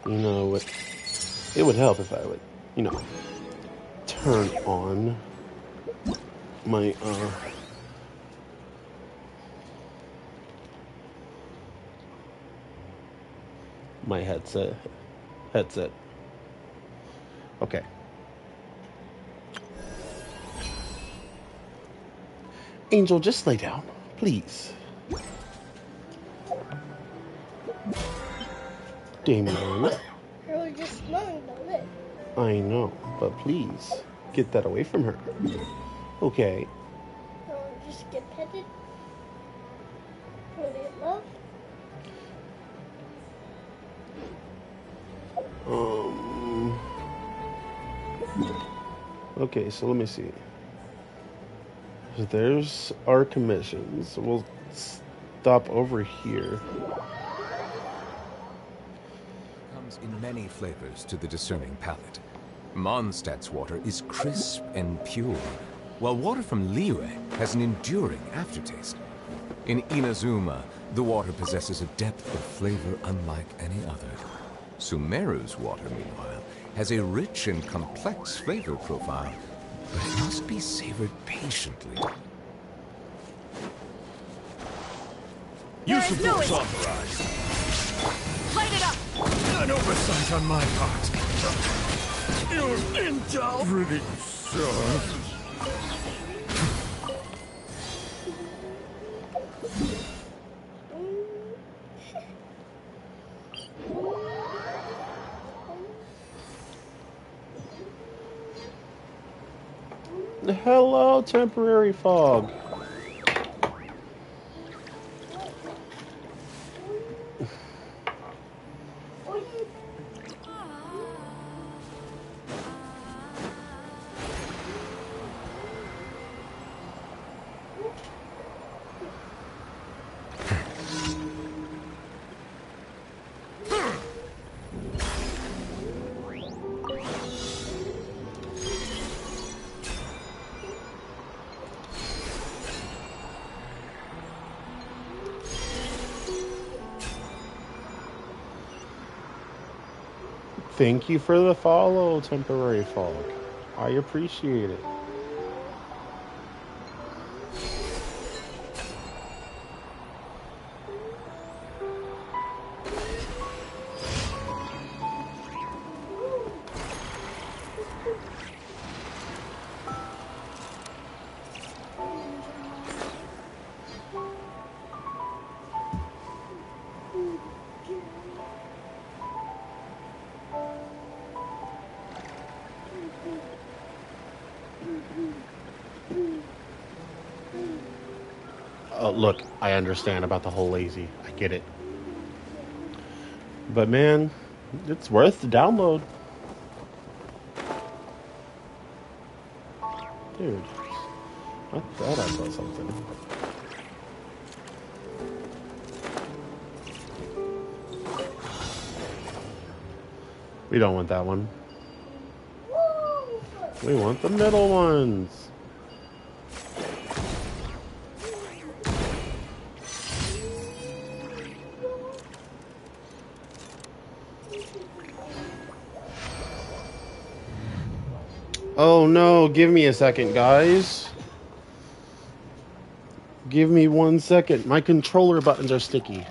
You know, it would help if I would, turn on my, my headset. Okay. Angel, just lay down, please. Damien. It was just smelling about it. I know, but please, get that away from her. Okay. Just get petted. Will it love? Okay, so let me see. There's our commissions. We'll stop over here. Comes in many flavors to the discerning palate. Mondstadt's water is crisp and pure, while water from Liyue has an enduring aftertaste. In Inazuma, the water possesses a depth of flavor unlike any other. Sumeru's water, meanwhile, has a rich and complex flavor profile, but it must be savored patiently. Use of force authorized. Light it up! An oversight on my part. Your intel pretty sure. Hello, temporary fog. Thank you for the follow, temporary fog. I appreciate it. Look, I understand about the whole lazy. I get it. But man, it's worth the download. Dude, I thought I saw something. We don't want that one. We want the middle ones. Oh no, give me a second, guys. Give me 1 second. My controller buttons are sticky.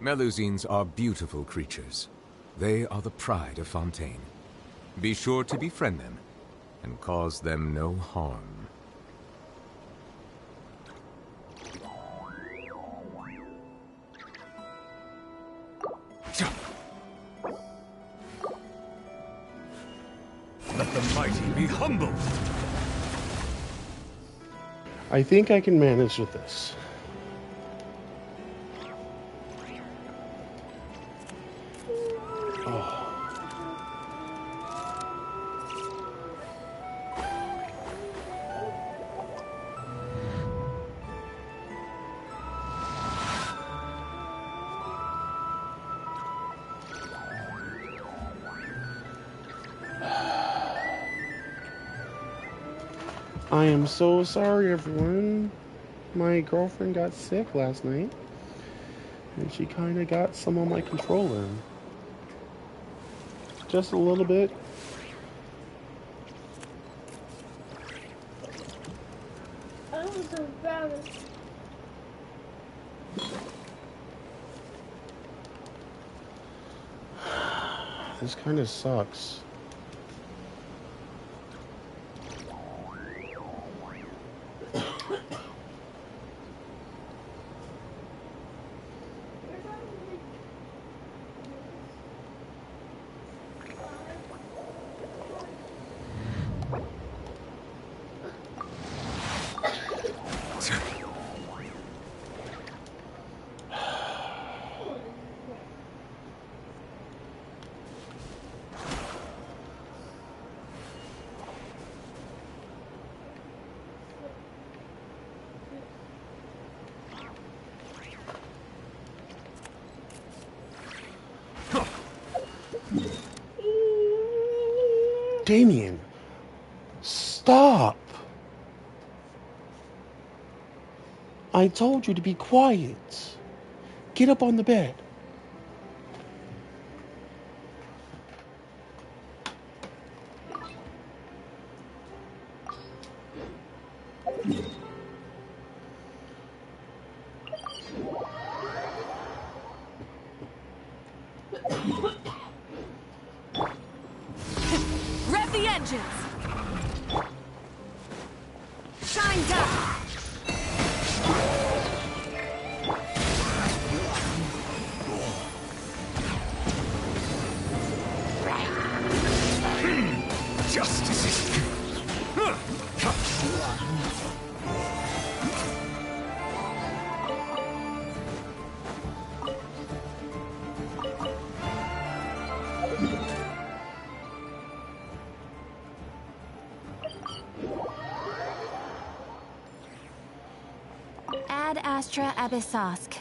Melusines are beautiful creatures. They are the pride of Fontaine. Be sure to befriend them and cause them no harm. Let the mighty be humbled. I think I can manage with this. Oh. I am so sorry, everyone. My girlfriend got sick last night, and she kind of got some on my controller. Just a little bit. I was so proud of This kind of sucks. Damien, stop. I told you to be quiet. Get up on the bed. Rev the engines! Shine down! Justice is good. Ad Astra Abyssosk.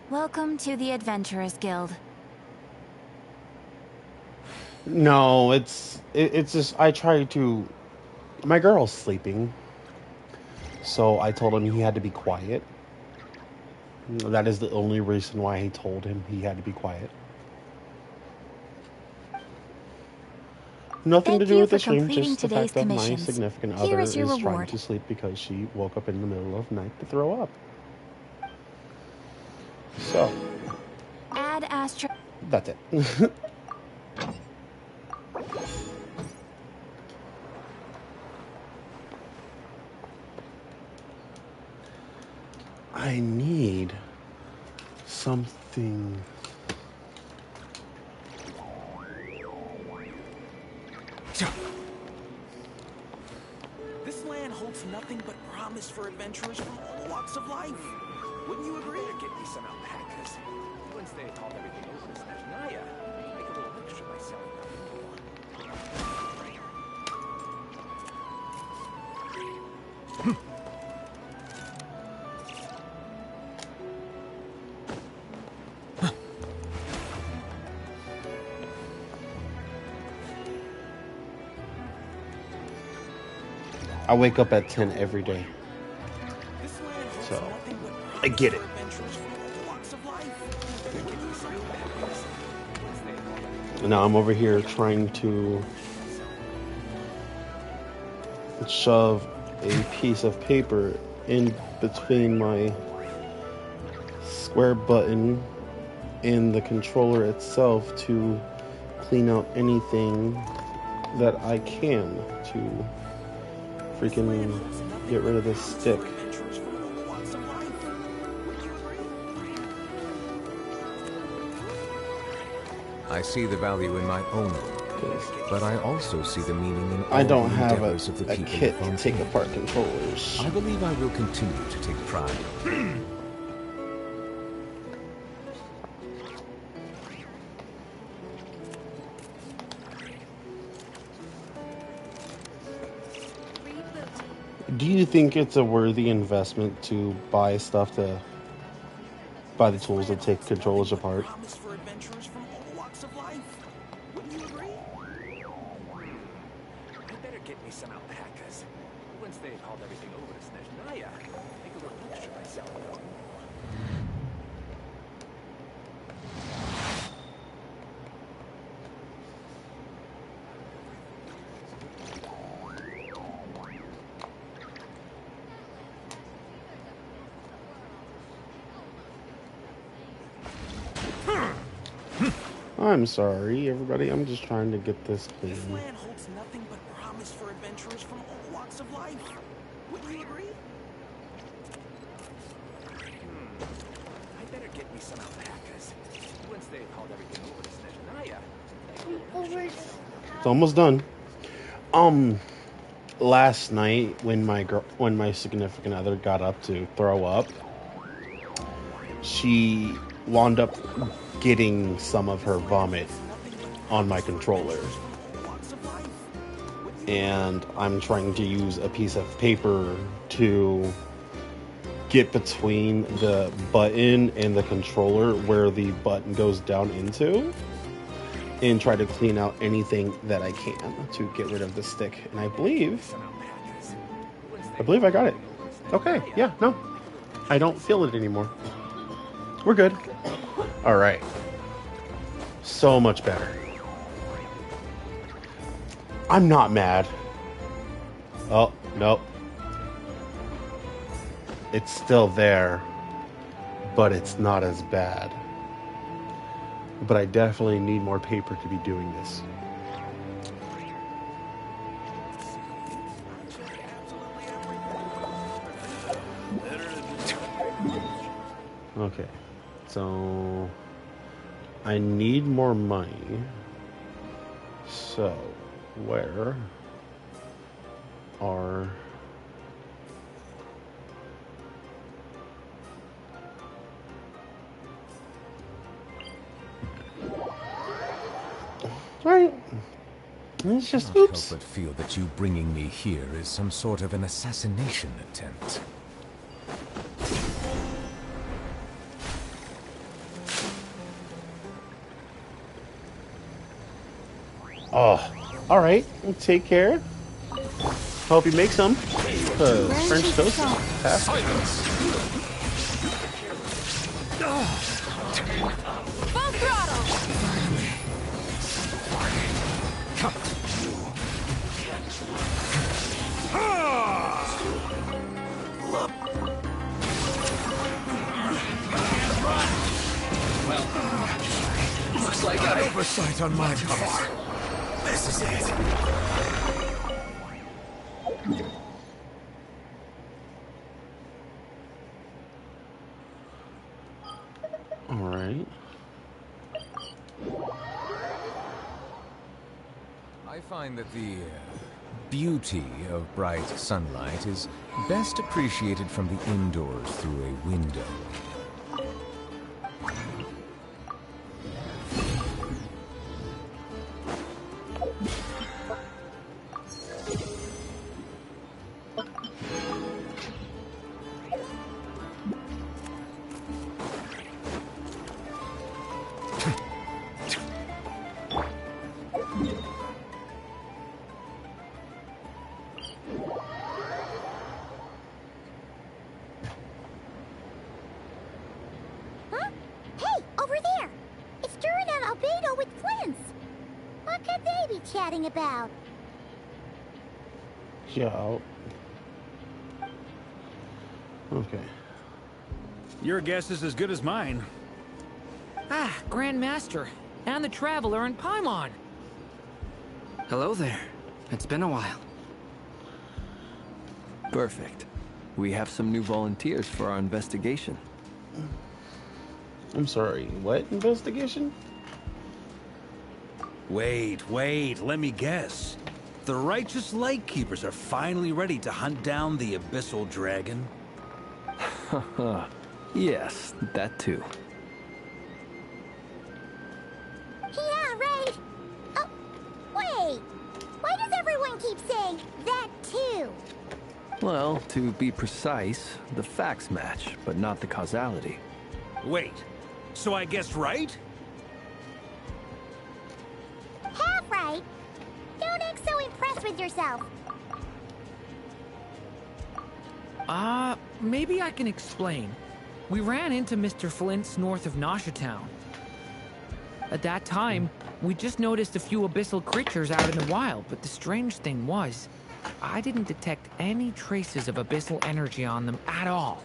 Welcome to the Adventurers Guild. No, it's just I tried to. My girl's sleeping, so I told him he had to be quiet. That is the only reason why I told him he had to be quiet. Nothing to Thank do you with for the stream, completing just the today's fact that my commissions. significant Here other is your is trying reward. to sleep because she woke up in the middle of the night to throw up. So, Ad Astra. that's it. I need something. This land holds nothing but promise for adventurers from all walks of life. Wouldn't you agree? Get me some alpacas. Once they called everything over to Snatchnaya, make a little extra myself. I wake up at 10 every day. This land holds So, nothing but I get promise it. for adventurers from all walks of life. Get me some alpacas. Once they called everything Now I'm over here trying to shove a piece of paper in between my square button and the controller itself to clean out anything that I can to freaking get rid of this stick. Adventurers from all walks of life. Would you agree? I see the value in my own work, but I also see the meaning in all I don't the have a endeavors of the people kit of to take Fontaine. apart controllers. I believe I will continue to take pride. Do you think it's a worthy investment to buy stuff to buy the tools to take controllers apart? Promise for adventurers from all walks of life. Wouldn't you agree? I better get me some alpacas. Once they've hauled everything over to Snezhnaya, make a little extra myself. I'm sorry, everybody. I'm just trying to get this clean. This land holds nothing but promise for adventurers from all walks of life. Wouldn't you agree? I better get me some alpacas. Once they've hauled everything over to Snezhnaya, make a little extra Over myself. It's almost done. Last night when my significant other got up to throw up, she wound up getting some of her vomit on my controller. And I'm trying to use a piece of paper to get between the button and the controller where the button goes down into, and try to clean out anything that I can to get rid of the stick. And I believe I got it. Okay, yeah, no. I don't feel it anymore. We're good. All right. So much better. I'm not mad. Oh, nope. It's still there, but it's not as bad. But I definitely need more paper to be doing this. Okay, so I need more money. So, where are right? It's just I can't oops. help but feel that you bringing me here is some sort of an assassination attempt. Oh, all right. Take care. Hope you make some. French toast is fantastic. Full throttle! Looks like an oversight on my part. This is it. All right. I find that the beauty of bright sunlight is best appreciated from the indoors through a window. Huh? Hey, over there! It's Durin and Albedo with Flint's! What could they be chatting about? Yeah. Okay. Your guess is as good as mine. Ah, Grand Master. and the Traveler in Paimon. Hello there. It's been a while. Perfect. We have some new volunteers for our investigation. I'm sorry, what investigation? Wait, let me guess. The righteous Lightkeepers are finally ready to hunt down the Abyssal Dragon? Yes, that too. Yeah, right. Oh, wait. Why does everyone keep saying that too? Well, to be precise, the facts match, but not the causality. Wait, so I guessed right? Half right. Don't act so impressed with yourself. Maybe I can explain. We ran into Mr. Flint's north of Nasha Town. At that time, we just noticed a few abyssal creatures out in the wild, but the strange thing was, I didn't detect any traces of abyssal energy on them at all.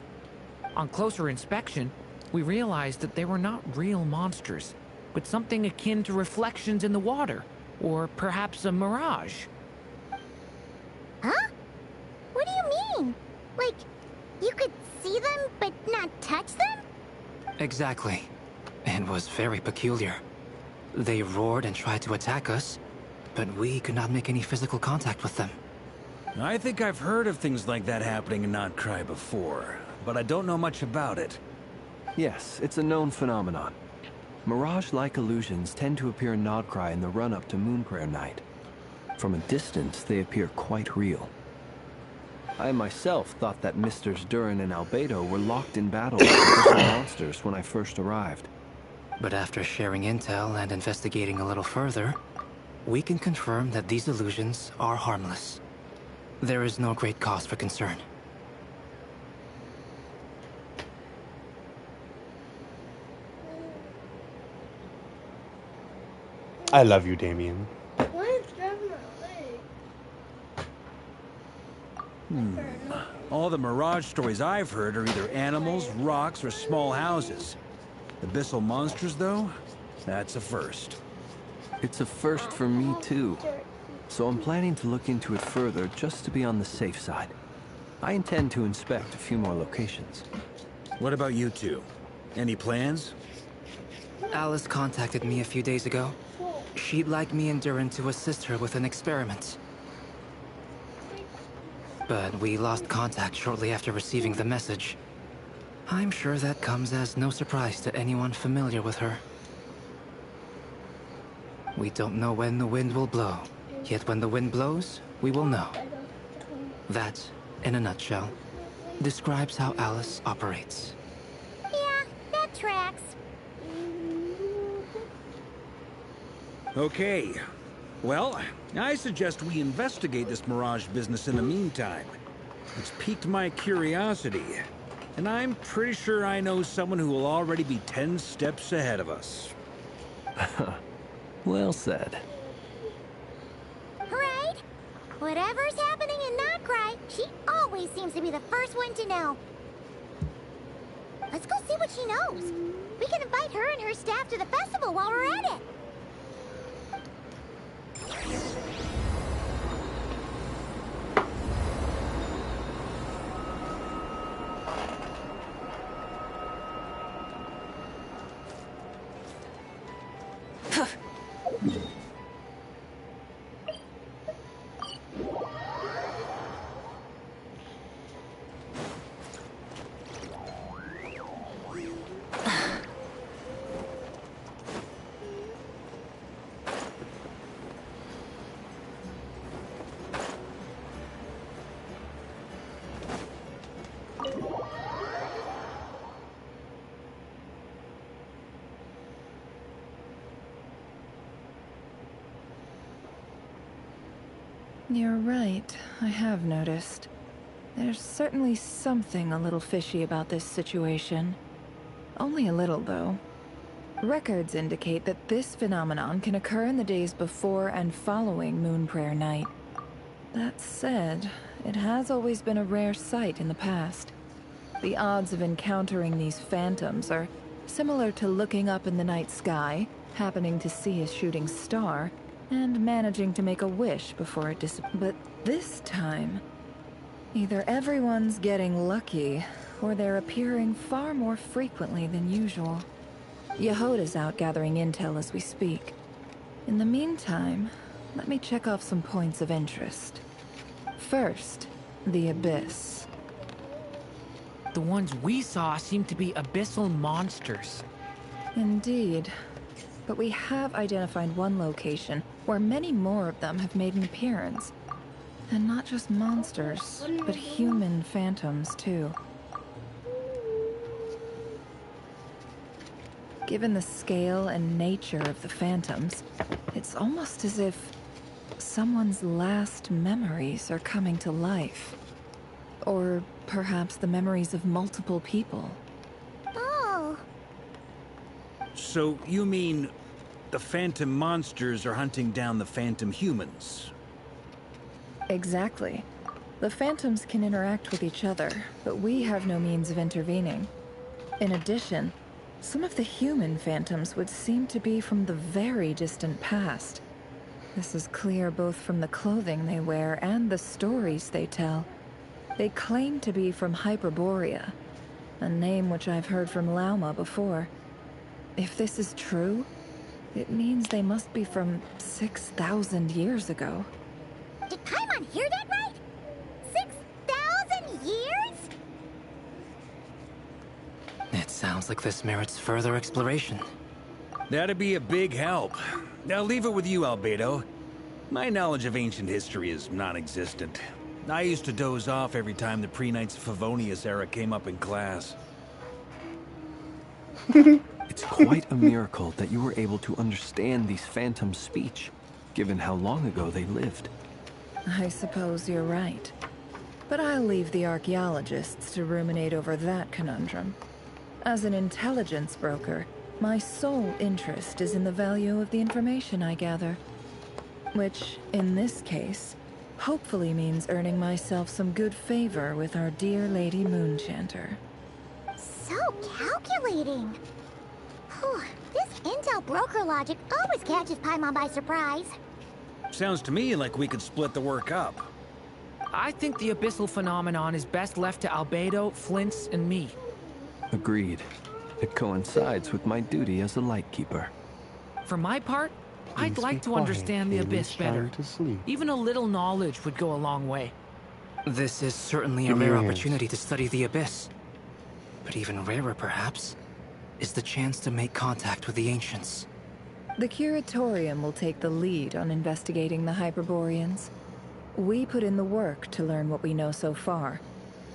On closer inspection, we realized that they were not real monsters, but something akin to reflections in the water, or perhaps a mirage. Huh? What do you mean? Like, you could see them, but not touch them? Exactly. It was very peculiar. They roared and tried to attack us, but we could not make any physical contact with them. I think I've heard of things like that happening in Notcry before, but I don't know much about it. Yes, it's a known phenomenon. Mirage-like illusions tend to appear in Notcry in the run-up to Moonprayer Night. From a distance, they appear quite real. I myself thought that Misters Durin and Albedo were locked in battle with abyssal monsters when I first arrived. But after sharing intel and investigating a little further, we can confirm that these illusions are harmless. There is no great cause for concern. I love you, Damien. Why is grabbing my leg? All the Mirage stories I've heard are either animals, rocks, or small houses. Abyssal monsters, though? That's a first. It's a first for me, too. So I'm planning to look into it further just to be on the safe side. I intend to inspect a few more locations. What about you two? Any plans? Alice contacted me a few days ago. She'd like me and Durin to assist her with an experiment. But we lost contact shortly after receiving the message. I'm sure that comes as no surprise to anyone familiar with her. We don't know when the wind will blow, yet when the wind blows, we will know. That, in a nutshell, describes how Alice operates. Yeah, that tracks. Okay. Well, I suggest we investigate this Mirage business in the meantime. It's piqued my curiosity, and I'm pretty sure I know someone who will already be 10 steps ahead of us. Well said. Right? Whatever's happening in Notcry, she always seems to be the first one to know. Let's go see what she knows. We can invite her and her staff to the festival while we're at it. You're right, I have noticed. There's certainly something a little fishy about this situation. Only a little, though. Records indicate that this phenomenon can occur in the days before and following Moonprayer Night. That said, it has always been a rare sight in the past. The odds of encountering these phantoms are similar to looking up in the night sky, happening to see a shooting star, and managing to make a wish before it But this time, either everyone's getting lucky, or they're appearing far more frequently than usual. Yehoda's out gathering intel as we speak. In the meantime, let me check off some points of interest. First, the Abyss. The ones we saw seem to be abyssal monsters. Indeed. But we have identified one location where many more of them have made an appearance. And not just monsters, but human phantoms, too. Given the scale and nature of the phantoms, it's almost as if someone's last memories are coming to life. Or perhaps the memories of multiple people. Oh. So you mean the phantom monsters are hunting down the phantom humans? Exactly. The phantoms can interact with each other, but we have no means of intervening. In addition, some of the human phantoms would seem to be from the very distant past. This is clear both from the clothing they wear and the stories they tell. They claim to be from Hyperborea, a name which I've heard from Lauma before. If this is true, it means they must be from 6,000 years ago. Did Paimon hear that right? 6,000 years? It sounds like this merits further exploration. That'd be a big help. I'll leave it with you, Albedo. My knowledge of ancient history is non-existent. I used to doze off every time the pre-Knights of Favonius era came up in class. It's quite a miracle that you were able to understand these phantoms' speech, given how long ago they lived. I suppose you're right. But I'll leave the archaeologists to ruminate over that conundrum. As an intelligence broker, my sole interest is in the value of the information I gather. Which, in this case, hopefully means earning myself some good favor with our dear Lady Moonchanter. So calculating. Whew, this intel broker logic always catches Paimon by surprise. Sounds to me like we could split the work up. I think the abyssal phenomenon is best left to Albedo, Flints, and me. Agreed. It coincides with my duty as a lightkeeper. For my part, I'd Please like be to quiet. understand the Baby's Abyss better. trying to sleep. Even a little knowledge would go a long way. This is certainly a Give me rare your hands. opportunity to study the Abyss. But even rarer, perhaps, is the chance to make contact with the Ancients. The Curatorium will take the lead on investigating the Hyperboreans. We put in the work to learn what we know so far.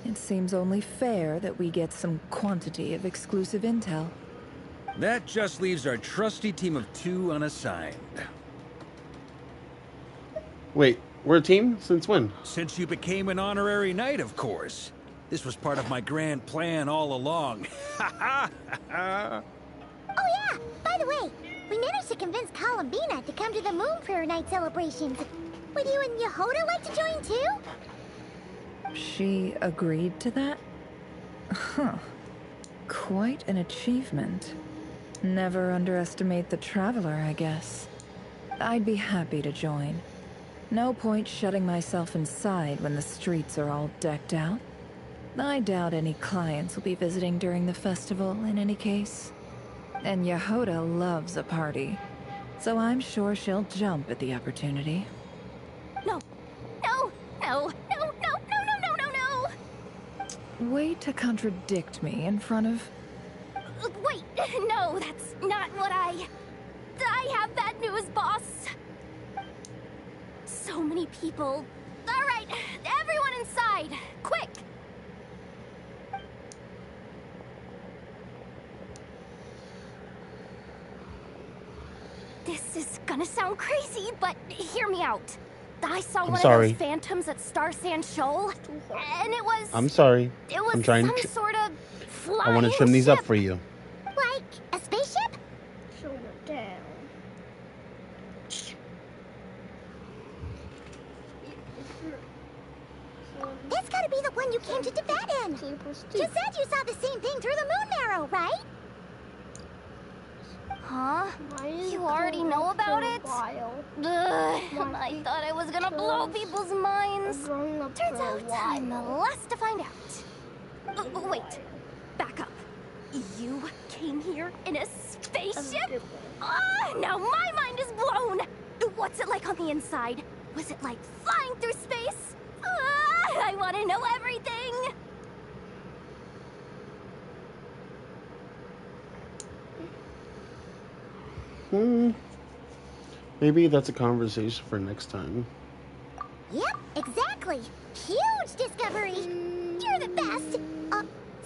It seems only fair that we get some quantity of exclusive intel. That just leaves our trusty team of 2 unassigned. Wait, we're a team? Since when? Since you became an honorary knight, of course. This was part of my grand plan all along. Oh yeah, by the way, we managed to convince Columbina to come to the Moon Prayer Night celebrations. Would you and Yehoda like to join too? She agreed to that? Huh. Quite an achievement. Never underestimate the traveler, I guess. I'd be happy to join. No point shutting myself inside when the streets are all decked out. I doubt any clients will be visiting during the festival in any case. And Yehoda loves a party, so I'm sure she'll jump at the opportunity. No, no, no, no, no, no, no, no, no, no! Way to contradict me in front of... Wait, no, that's not what I have bad news, boss. So many people. All right, everyone inside, quick! This is gonna sound crazy, but hear me out. I saw one of those phantoms at Star Sand Shoal, and it was... I'm sorry. It was I'm trying some to... sort of flying I want to trim these ship. up for you. Like a spaceship? Shoulder down. That's gotta be the one you came to Tibet in. You said you saw the same thing through the moon arrow, right? Huh? Why is You it already going know up about for a it? while? Ugh, I thought I was gonna blow people's minds. Growing up Turns for a out I'm the while. last to find out. Wait, back up. You came here in a spaceship? Now my mind is blown! What's it like on the inside? Was it like flying through space? I want to know everything! Maybe that's a conversation for next time. Yep, exactly. Huge discovery. You're the best.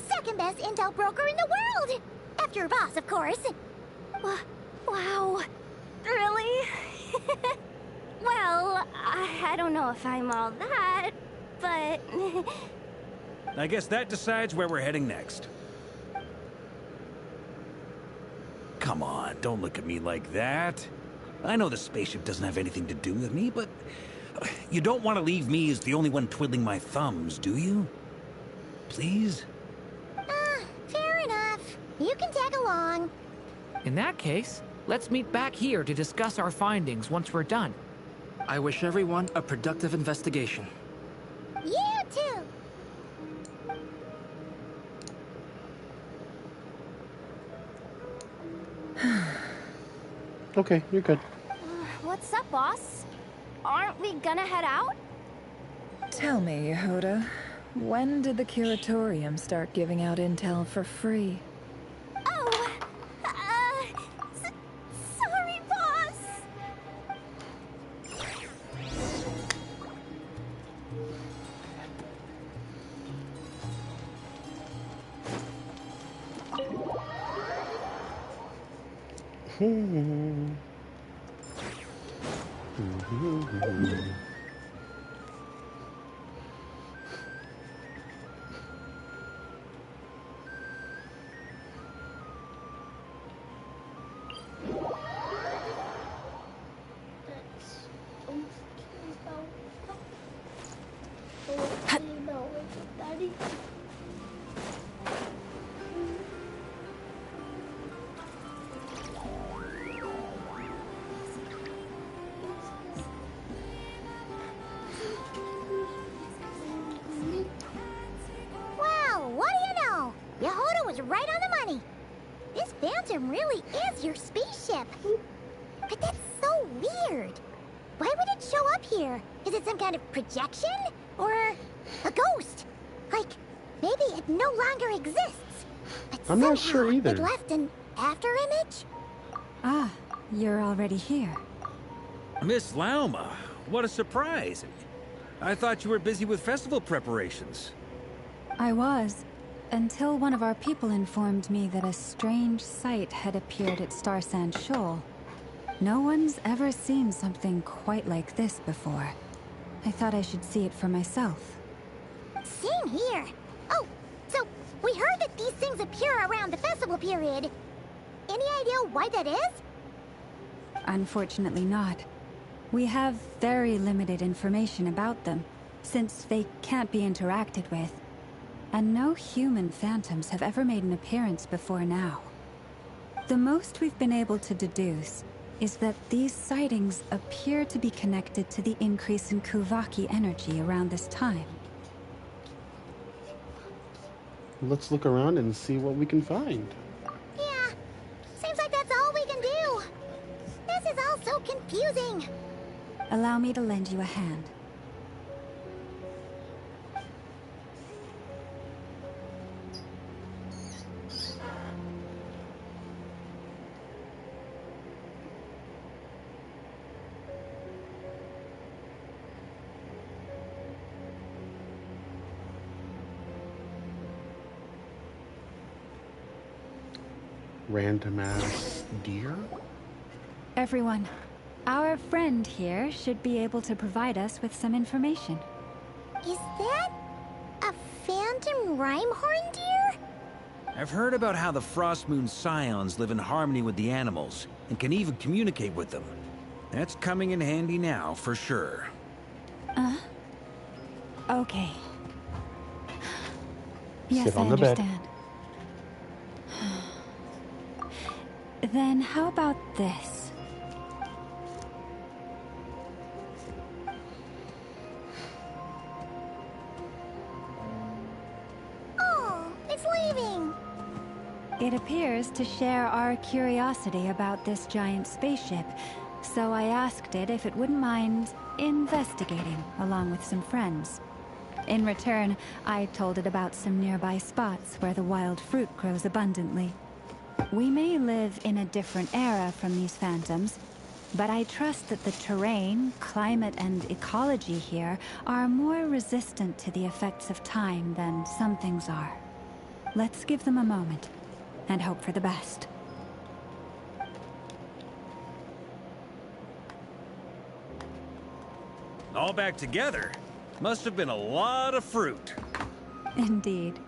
Second best intel broker in the world. After your boss, of course. Wow. Really? Well, I don't know if I'm all that, but... I guess that decides where we're heading next. Come on, don't look at me like that. I know the spaceship doesn't have anything to do with me, but you don't want to leave me as the only one twiddling my thumbs, do you? Please? Fair enough. You can tag along. In that case, let's meet back here to discuss our findings once we're done. I wish everyone a productive investigation. You too. Okay, you're good. What's up, boss? Aren't we gonna head out? Tell me, Yehoda, when did the curatorium start giving out intel for free? Oh, sorry, boss. Daddy. Wow, what do you know? Yehoda was right on the money. This Phantom really is your spaceship. But that's so weird. Why would it show up here? Is it some kind of projection? Or a ghost? Like, maybe it no longer exists. But I'm not sure either. It left an afterimage? Ah, you're already here. Miss Lauma, what a surprise. I thought you were busy with festival preparations. I was, until one of our people informed me that a strange sight had appeared at Star Sand Shoal. No one's ever seen something quite like this before. I thought I should see it for myself. Same here. Oh, so we heard that these things appear around the festival period. Any idea why that is? Unfortunately not. We have very limited information about them, since they can't be interacted with. And no human phantoms have ever made an appearance before now. The most we've been able to deduce is that these sightings appear to be connected to the increase in Kuvaki energy around this time. Let's look around and see what we can find. Yeah, seems like that's all we can do. This is all so confusing. Allow me to lend you a hand. Random ass deer? Everyone, our friend here should be able to provide us with some information. Is that a phantom rhymehorn deer? I've heard about how the Frostmoon Scions live in harmony with the animals, and can even communicate with them. That's coming in handy now, for sure. Okay. Yes, Sit I on the bed. understand. Then how about this? Oh, it's leaving. It appears to share our curiosity about this giant spaceship, so I asked it if it wouldn't mind investigating along with some friends. In return, I told it about some nearby spots where the wild fruit grows abundantly. We may live in a different era from these phantoms, but I trust that the terrain, climate, and ecology here are more resistant to the effects of time than some things are. Let's give them a moment and hope for the best. All back together? Must have been a lot of fruit. Indeed.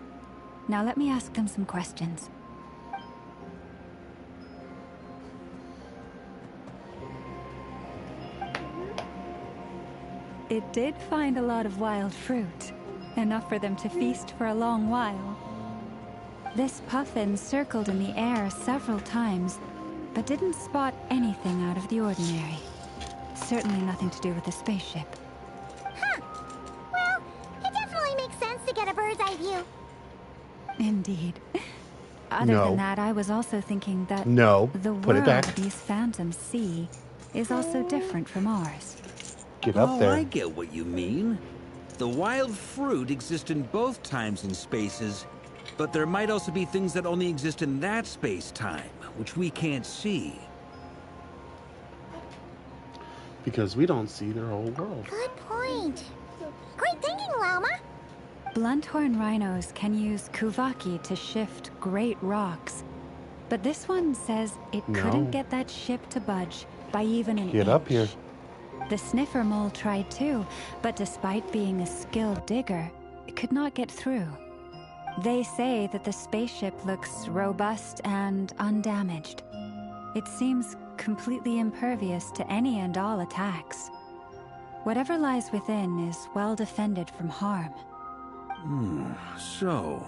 Now let me ask them some questions. It did find a lot of wild fruit, enough for them to feast for a long while. This puffin circled in the air several times, but didn't spot anything out of the ordinary. Certainly nothing to do with the spaceship. Huh. Well, it definitely makes sense to get a bird's eye view. Indeed. Other No. than that, I was also thinking that No. the Put it world back. these phantoms see is also different from ours. Get up there. I get what you mean. The wild fruit exist in both times and spaces, but there might also be things that only exist in that space-time, which we can't see. Because we don't see their whole world. Good point. Great thinking, Lauma. Blunthorn rhinos can use kuvaki to shift great rocks. But this one says it No. couldn't get that ship to budge by even an Get inch. up here. The sniffer mole tried too, but despite being a skilled digger, it could not get through. They say that the spaceship looks robust and undamaged. It seems completely impervious to any and all attacks. Whatever lies within is well defended from harm. So,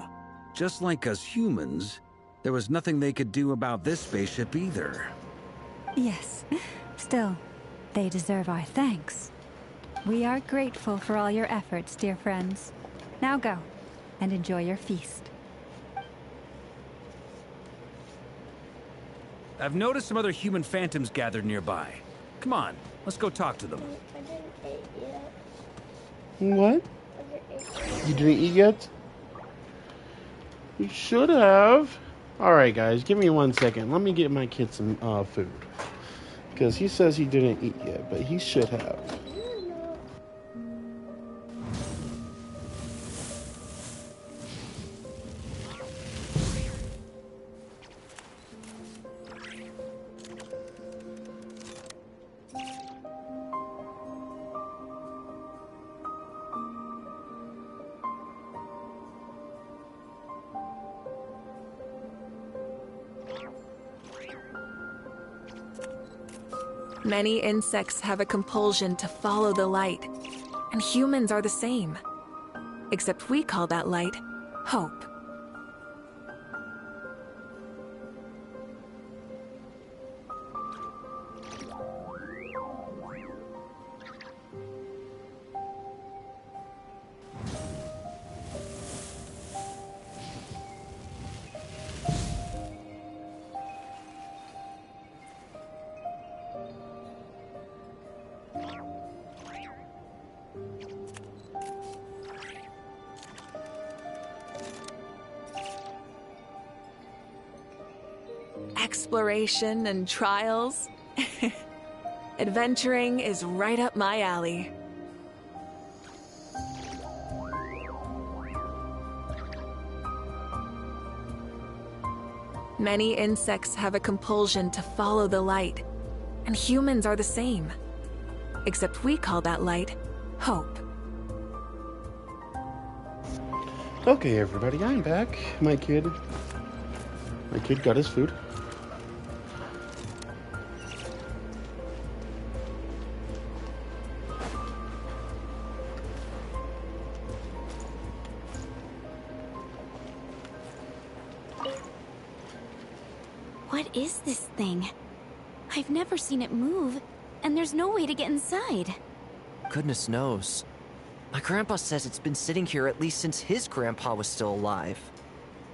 just like us humans, there was nothing they could do about this spaceship either. Yes. Still, they deserve our thanks. We are grateful for all your efforts, dear friends. Now go, and enjoy your feast. I've noticed some other human phantoms gathered nearby. Come on, let's go talk to them. I didn't eat yet. What? I didn't eat You didn't eat yet? You should have. Alright, guys, give me 1 second. Let me get my kid some food. Because he says he didn't eat yet, but he should have. Many insects have a compulsion to follow the light, and humans are the same. Except we call that light hope. Exploration and trials. Adventuring is right up my alley. Many insects have a compulsion to follow the light, and humans are the same. Except we call that light hope. Okay, everybody, I'm back. My kid got his food. What What is this thing? I've never seen it move, and there's no way to get inside. Goodness knows. My grandpa says it's been sitting here at least since his grandpa was still alive.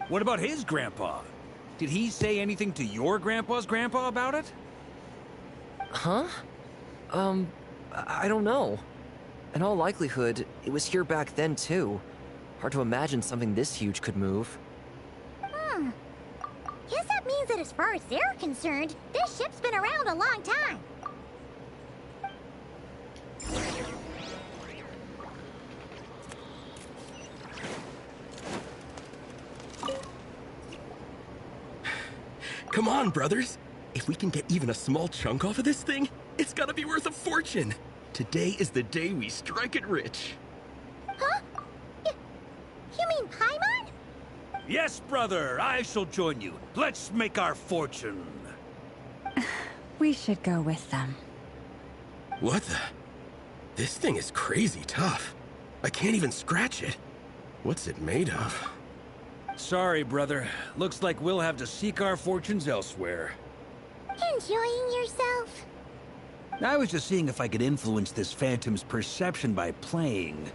What about his grandpa? Did he say anything to your grandpa's grandpa about it? Huh? I don't know. In all likelihood, it was here back then too. Hard to imagine something this huge could move. Guess that means that as far as they're concerned, this ship's been around a long time. Come on, brothers. If we can get even a small chunk off of this thing, it's gotta be worth a fortune. Today is the day we strike it rich. Huh? You mean Paimon? Yes, brother, I shall join you. Let's make our fortune. We should go with them. What the? This thing is crazy tough. I can't even scratch it. What's it made of? Sorry, brother. Looks like we'll have to seek our fortunes elsewhere. Enjoying yourself? I was just seeing if I could influence this phantom's perception by playing.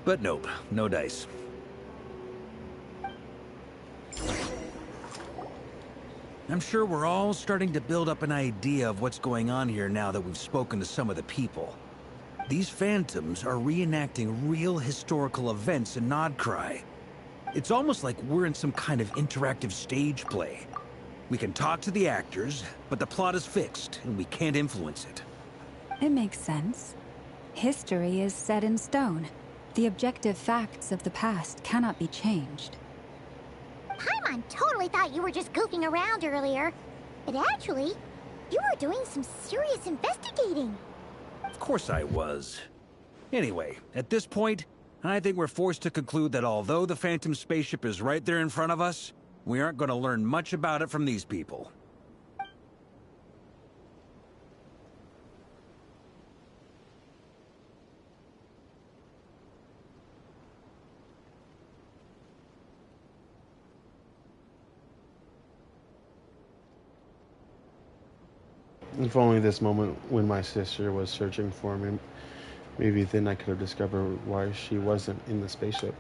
But nope, no dice. I'm sure we're all starting to build up an idea of what's going on here now that we've spoken to some of the people. These phantoms are reenacting real historical events in Nodcry. It's almost like we're in some kind of interactive stage play. We can talk to the actors, but the plot is fixed, and we can't influence it. It makes sense. History is set in stone. The objective facts of the past cannot be changed. Paimon totally thought you were just goofing around earlier. But actually, you were doing some serious investigating. Of course I was. Anyway, at this point, I think we're forced to conclude that although the Phantom spaceship is right there in front of us, we aren't going to learn much about it from these people. If only this moment when my sister was searching for me, maybe then I could have discovered why she wasn't in the spaceship.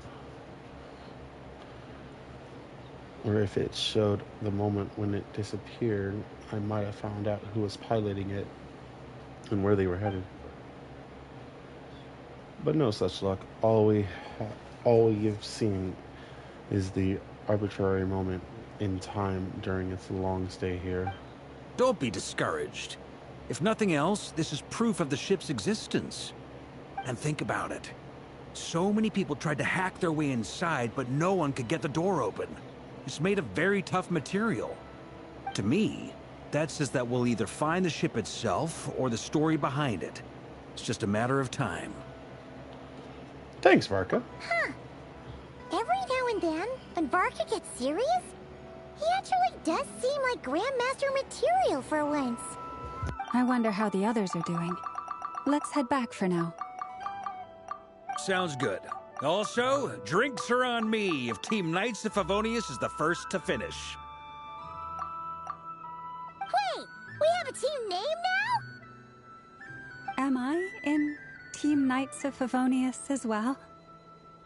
Or if it showed the moment when it disappeared, I might have found out who was piloting it and where they were headed. But no such luck. All you've seen is the arbitrary moment in time during its long stay here. Don't be discouraged. If nothing else, this is proof of the ship's existence. And think about it. So many people tried to hack their way inside, but no one could get the door open. It's made of very tough material. To me, that says that we'll either find the ship itself or the story behind it. It's just a matter of time. Thanks, Varka. Huh. Every now and then, when Varka gets serious, he actually does seem like Grandmaster material for once. I wonder how the others are doing. Let's head back for now. Sounds good. Also, drinks are on me if Team Knights of Favonius is the first to finish. Wait, we have a team name now? Am I in Team Knights of Favonius as well?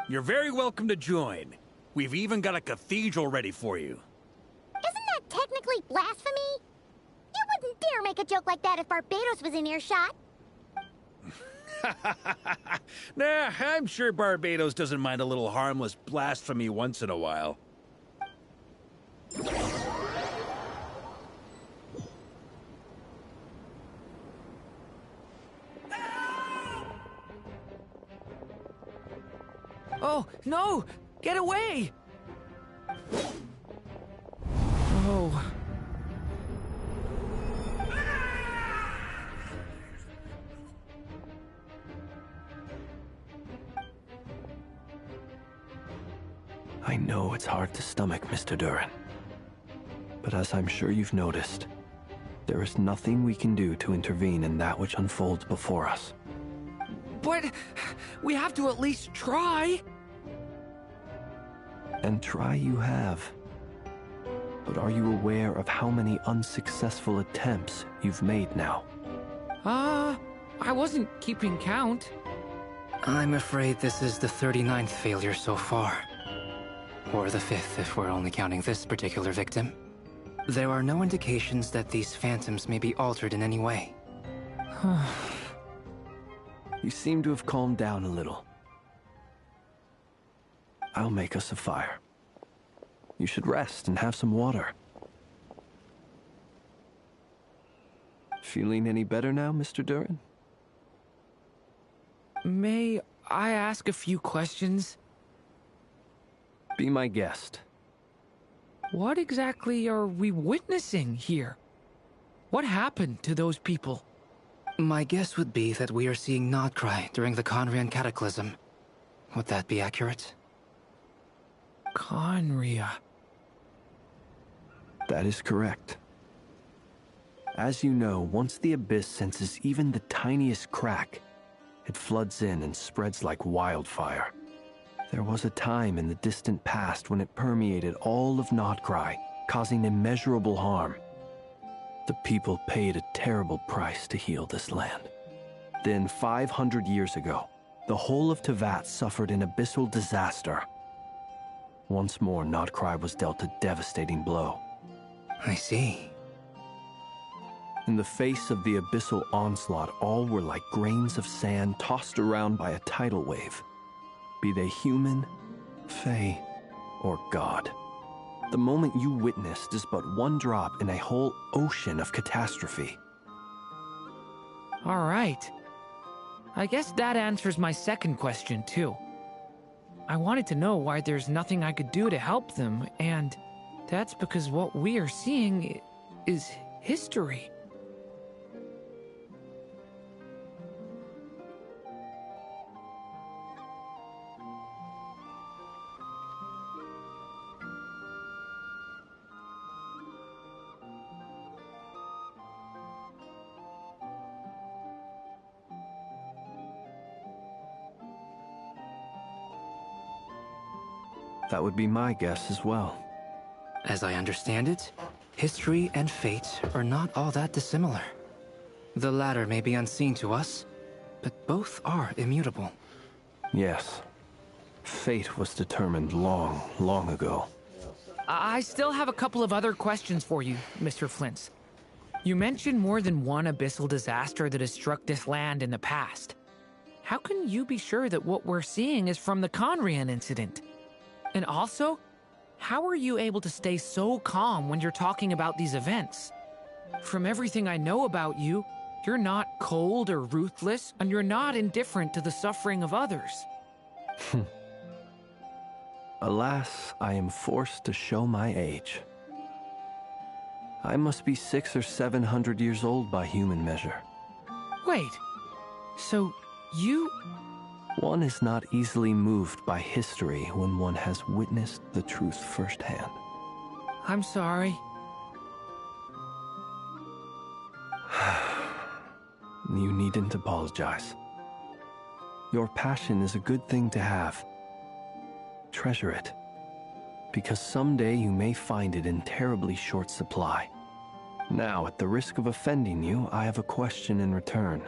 You're very welcome to join. We've even got a cathedral ready for you. Isn't that technically blasphemy? You wouldn't dare make a joke like that if Barbados was in earshot. Nah, I'm sure Barbados doesn't mind a little harmless blasphemy once in a while. Oh, no! Get away! Oh. I know it's hard to stomach, Mr. Duran. But as I'm sure you've noticed, there is nothing we can do to intervene in that which unfolds before us. But we have to at least try. And try you have. But are you aware of how many unsuccessful attempts you've made now? I wasn't keeping count. I'm afraid this is the 39th failure so far. Or the 5th if we're only counting this particular victim. There are no indications that these phantoms may be altered in any way. You seem to have calmed down a little. I'll make us a fire. You should rest and have some water. Feeling any better now, Mr. Duran? May I ask a few questions? Be my guest. What exactly are we witnessing here? What happened to those people? My guess would be that we are seeing Nodcry during the Conrian Cataclysm. Would that be accurate? Conria. That is correct. As you know, once the Abyss senses even the tiniest crack, it floods in and spreads like wildfire. There was a time in the distant past when it permeated all of Nodcry, causing immeasurable harm. The people paid a terrible price to heal this land. Then, 500 years ago, the whole of Teyvat suffered an abyssal disaster. Once more, Nodcry was dealt a devastating blow. I see. In the face of the abyssal onslaught, all were like grains of sand tossed around by a tidal wave. Be they human, fae, or god. The moment you witnessed is but one drop in a whole ocean of catastrophe. All right. I guess that answers my second question, too. I wanted to know why there's nothing I could do to help them, and that's because what we are seeing is history. That would be my guess as well. As I understand it, history and fate are not all that dissimilar. The latter may be unseen to us, but both are immutable. Yes. Fate was determined long, long ago. I still have a couple of other questions for you, Mr. Flint's. You mentioned more than one abyssal disaster that has struck this land in the past. How can you be sure that what we're seeing is from the Conrian incident? And also, how are you able to stay so calm when you're talking about these events? From everything I know about you, you're not cold or ruthless, and you're not indifferent to the suffering of others. Alas, I am forced to show my age. I must be 600 or 700 years old by human measure. Wait, so you... One is not easily moved by history when one has witnessed the truth firsthand. I'm sorry. You needn't apologize. Your passion is a good thing to have. Treasure it, because someday you may find it in terribly short supply. Now, at the risk of offending you, I have a question in return.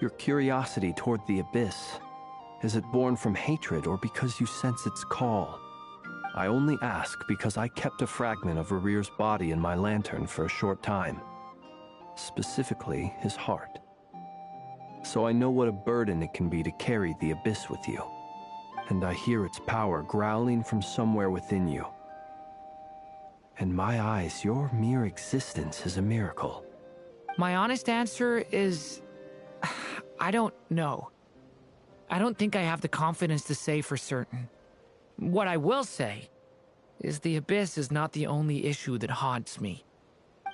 Your curiosity toward the Abyss, is it born from hatred or because you sense its call? I only ask because I kept a fragment of Rarir's body in my lantern for a short time. Specifically, his heart. So I know what a burden it can be to carry the Abyss with you. And I hear its power growling from somewhere within you. In my eyes, your mere existence is a miracle. My honest answer is... I don't know. I don't think I have the confidence to say for certain. What I will say is the Abyss is not the only issue that haunts me.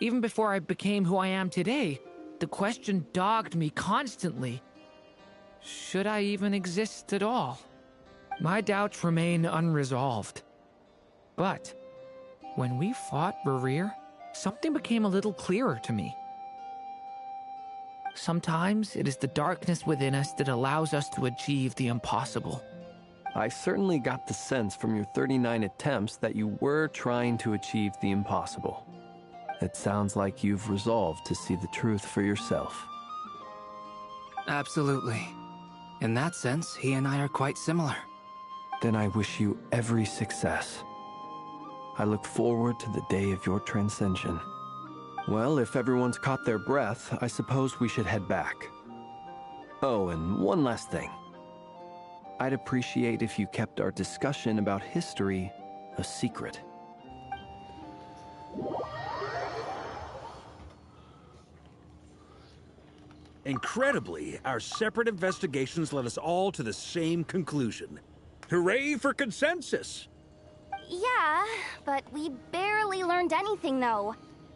Even before I became who I am today, the question dogged me constantly. Should I even exist at all? My doubts remain unresolved. But when we fought Rarir, something became a little clearer to me. Sometimes it is the darkness within us that allows us to achieve the impossible. I certainly got the sense from your 39 attempts that you were trying to achieve the impossible. It sounds like you've resolved to see the truth for yourself. Absolutely. In that sense, he and I are quite similar. Then I wish you every success. I look forward to the day of your transcension. Well, if everyone's caught their breath, I suppose we should head back. Oh, and one last thing. I'd appreciate if you kept our discussion about history a secret. Incredibly, our separate investigations led us all to the same conclusion. Hooray for consensus! Yeah, but we barely learned anything, though.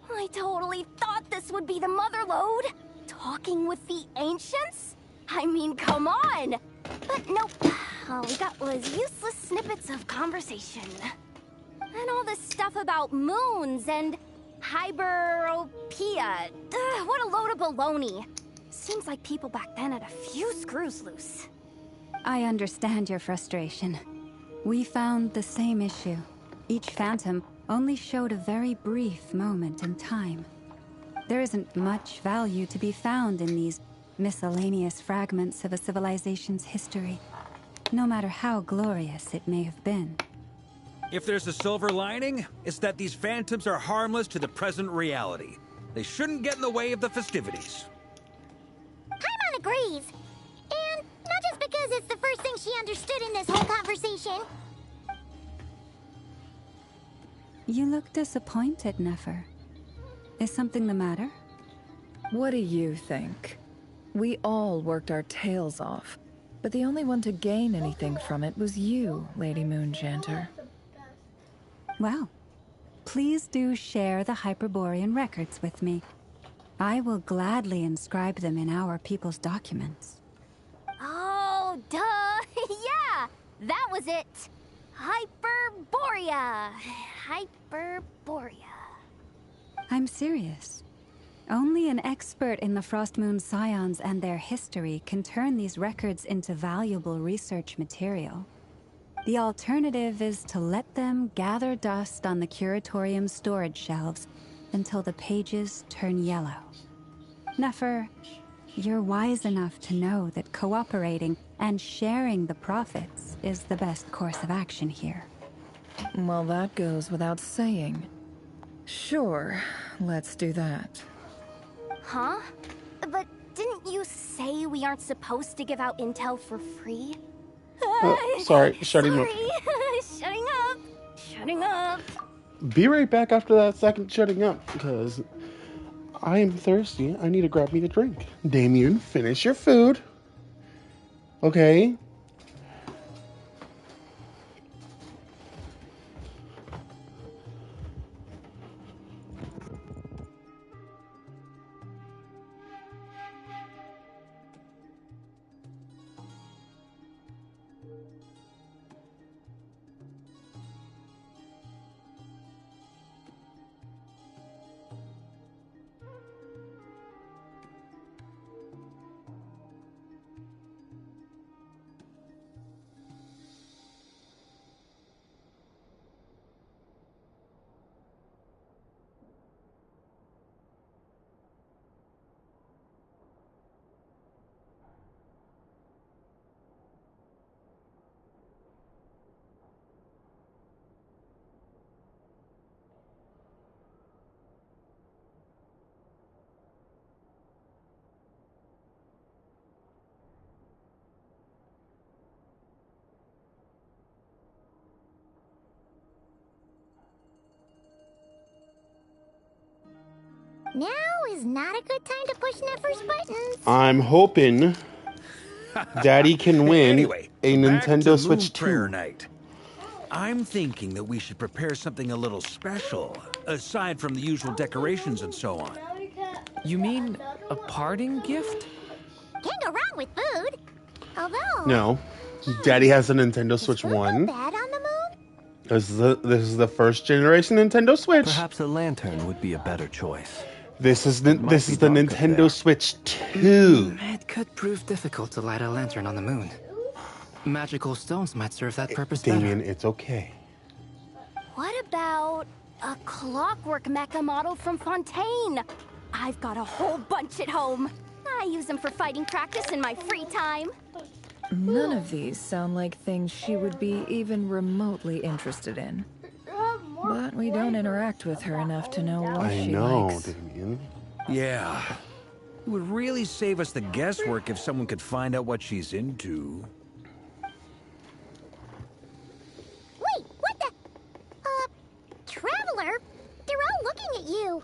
I totally thought this would be the mother lode. Talking with the ancients? I mean, come on! But nope. All we got was useless snippets of conversation. And all this stuff about moons and hyperopia. What a load of baloney. Seems like people back then had a few screws loose. I understand your frustration. We found the same issue. Each phantom only showed a very brief moment in time. There isn't much value to be found in these miscellaneous fragments of a civilization's history, no matter how glorious it may have been. If there's a silver lining, it's that these phantoms are harmless to the present reality. They shouldn't get in the way of the festivities. Paimon agrees. And not just because it's the first thing she understood in this whole conversation. You look disappointed, Nefer. Is something the matter? What do you think? We all worked our tails off, but the only one to gain anything from it was you, Lady Moonjanter. Well, please do share the Hyperborean records with me. I will gladly inscribe them in our people's documents. Oh, duh! Yeah! That was it! Hyperborea! Hyperborea. I'm serious. Only an expert in the Frostmoon Scions and their history can turn these records into valuable research material. The alternative is to let them gather dust on the Curatorium's storage shelves until the pages turn yellow. Nefer, you're wise enough to know that cooperating and sharing the profits is the best course of action here. Well, that goes without saying. Sure, let's do that. Huh? But didn't you say we aren't supposed to give out intel for free? Sorry, shutting up. Shutting up. Shutting up. Be right back after that second shutting up, because I am thirsty. I need to grab me a drink. Damien, finish your food. Okay. Now is not a good time to push Nefer's buttons. I'm hoping Daddy can win Anyway, a back to Nintendo Switch Moon Prayer 2. Night. I'm thinking that we should prepare something a little special, aside from the usual decorations and so on. You mean a parting gift? Can't go wrong with food. Although... No. Daddy has a Nintendo Switch 1. Bad on the moon? This is the first generation Nintendo Switch. Perhaps a lantern would be a better choice. This is the Nintendo Switch 2. It could prove difficult to light a lantern on the moon. Magical stones might serve that purpose Damien, better. it's okay. What about a clockwork mecha model from Fontaine? I've got a whole bunch at home. I use them for fighting practice in my free time. None of these sound like things she would be even remotely interested in. But we don't interact with her enough to know what I she know, likes. Damien. Yeah. It would really save us the guesswork if someone could find out what she's into. Wait, what the? Traveler? They're all looking at you.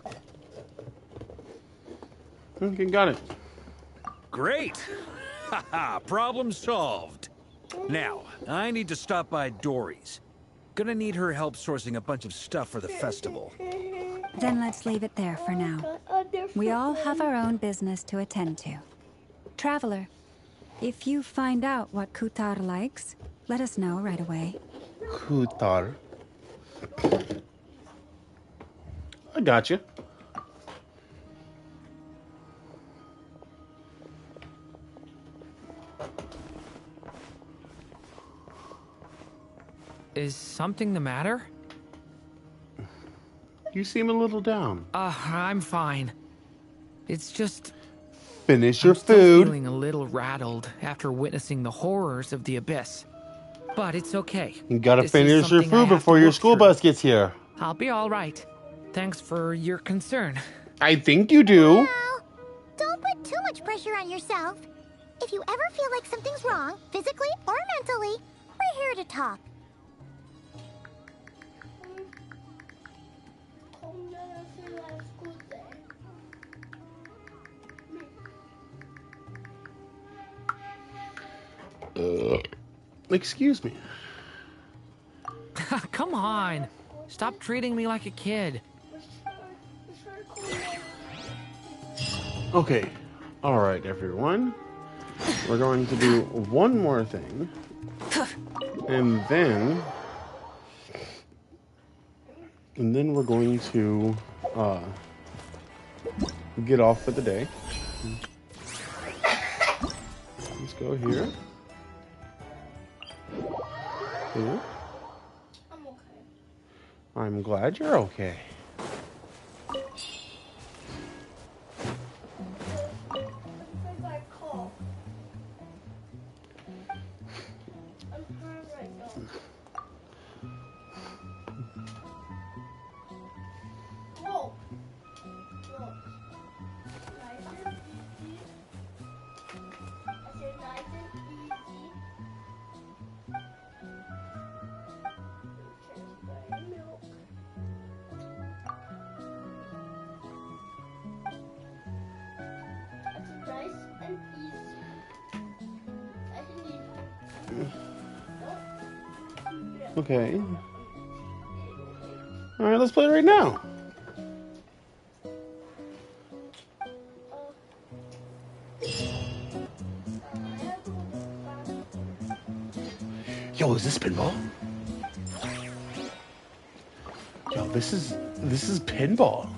Okay, got it. Great! Haha, problem solved. Now, I need to stop by Dory's. Gonna need her help sourcing a bunch of stuff for the festival. Then let's leave it there for now. We all have our own business to attend to. Traveler, if you find out what Kutar likes, let us know right away. Kutar. I got you. Is something the matter? You seem a little down. I'm fine. It's just... Finish your I'm still food. feeling a little rattled after witnessing the horrors of the abyss. But it's okay. You gotta This is finish your something I food have before to your work school through. bus gets here. I'll be all right. Thanks for your concern. I think you do. Well, don't put too much pressure on yourself. If you ever feel like something's wrong, physically or mentally, we're here to talk. Excuse me. Come on. Stop treating me like a kid. Okay. All right, everyone. We're going to do one more thing. And then we're going to get off for the day. Let's go here. Here. I'm glad you're okay. Okay. All right, let's play it right now. Yo, is this pinball? Yo, this is pinball.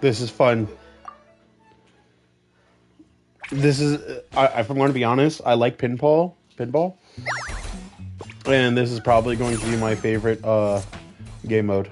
This is fun. This is, if I'm going to be honest, I like pinball, and this is probably going to be my favorite game mode.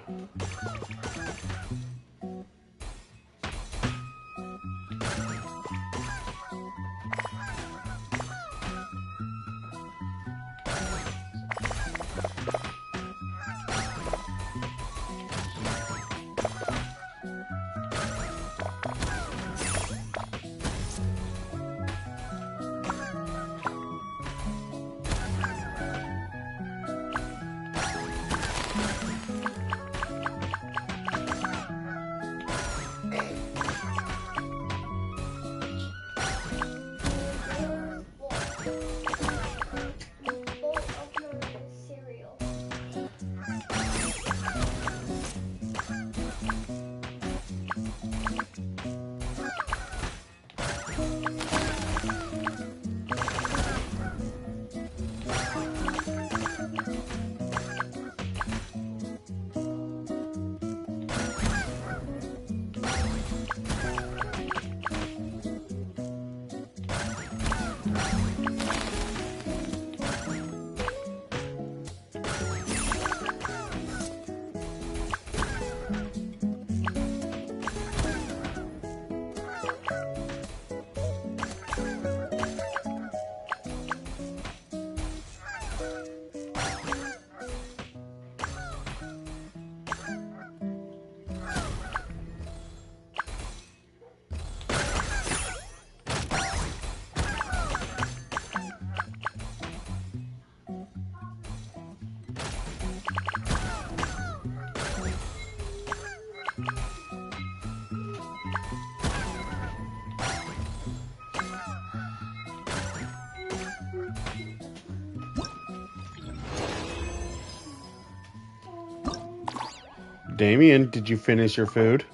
Damien, did you finish your food?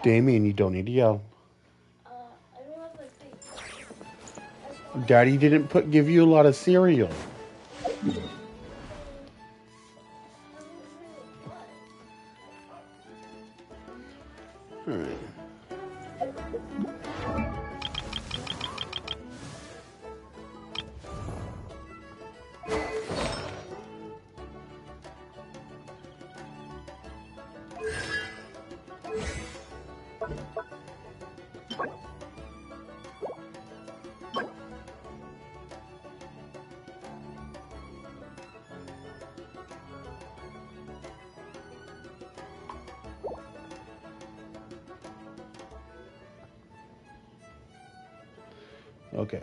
Damien, you don't need to yell. Daddy didn't give you a lot of cereal. All right. Okay.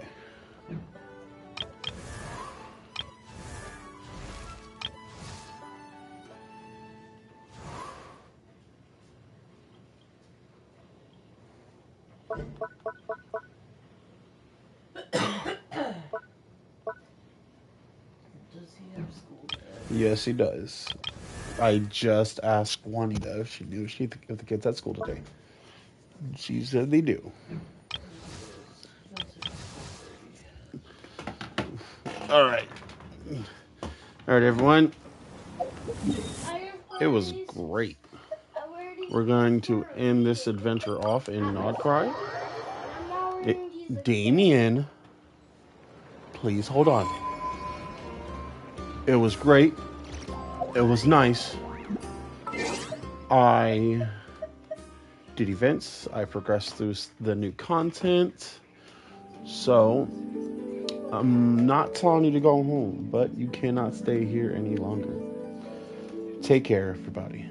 Yes, he does. I just asked Juanita if she knew if the kids at school today. She said they do. All right. All right, everyone. It was great. We're going to end this adventure off in Nodcry. Damien, please hold on. It was great. It was nice. I did events. I progressed through the new content. So, I'm not telling you to go home, but you cannot stay here any longer. Take care, everybody.